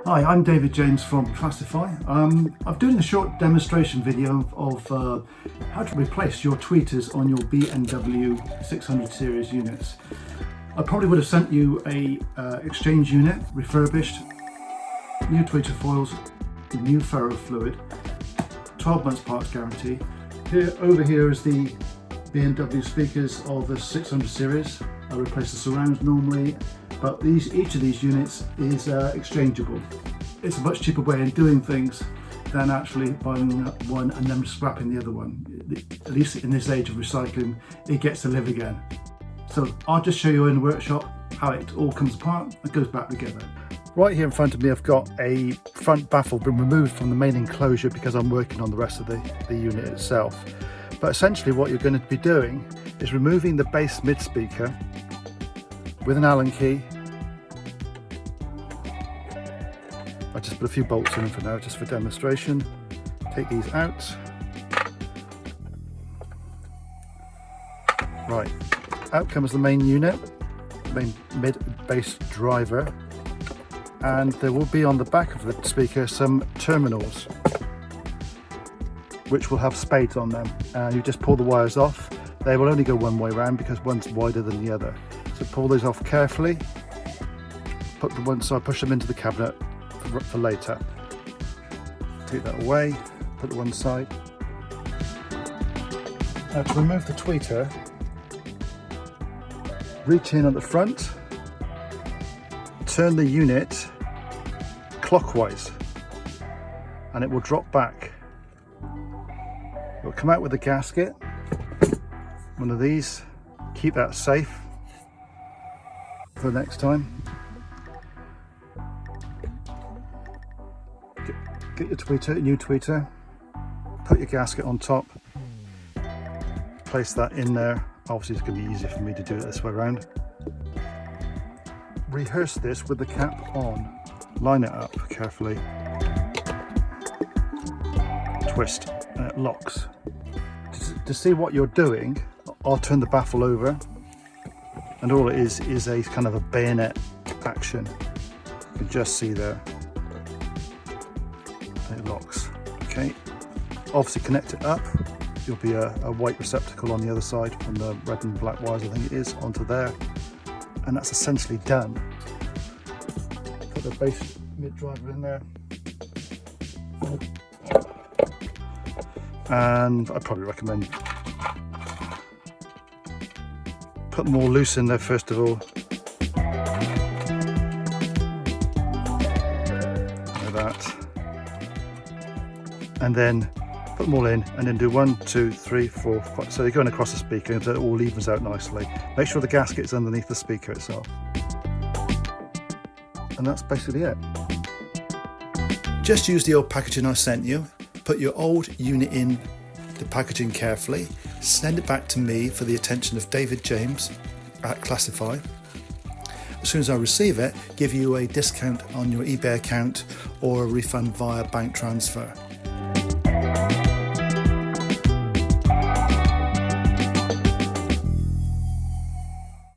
Hi, I'm David James from Classify. I'm doing a short demonstration video of how to replace your tweeters on your B&W600 series units. I probably would have sent you a exchange unit, refurbished, new tweeter foils, new ferro fluid, 12 months parts guarantee. Over here is the B&W speakers of the 600 series. I replace the surrounds normally, but each of these units is exchangeable. It's a much cheaper way of doing things than actually buying one and then scrapping the other one. At least in this age of recycling, it gets to live again. So I'll just show you in the workshop how it all comes apart and goes back together. Right here in front of me, I've got a front baffle been removed from the main enclosure because I'm working on the rest of the unit itself. But essentially what you're going to be doing is removing the bass mid speaker with an Allen key. I just put a few bolts in for now, just for demonstration. Take these out. Right, out comes the main unit, main mid bass driver, and there will be on the back of the speaker some terminals which will have spades on them, and you just pull the wires off. They will only go one way round because one's wider than the other. So pull those off carefully, put the one side, push them into the cabinet for later. Take that away, put it one side. Now to remove the tweeter, reach in at the front, turn the unit clockwise, and it will drop back. It will come out with a gasket, one of these. Keep that safe for the next time. Get your tweeter, new tweeter, put your gasket on top, place that in there. Obviously it's going to be easier for me to do it this way around. Rehearse this with the cap on. Line it up carefully. Twist and it locks. To see what you're doing, I'll turn the baffle over, and all it is a kind of a bayonet action. You can just see there. It locks. Okay. Obviously connect it up. There'll be a white receptacle on the other side from the red and black wires, I think it is, onto there. And that's essentially done. Put the bass mid driver in there. And I'd probably recommend put them all loose in there first of all. Like that. And then put them all in, and then do 1, 2, 3, 4, 5. So you're going across the speaker until it all evens out nicely. Make sure the gasket is underneath the speaker itself. And that's basically it. Just use the old packaging I sent you. Put your old unit in the packaging carefully. Send it back to me for the attention of David James at Classify. As soon as I receive it, give you a discount on your eBay account or a refund via bank transfer.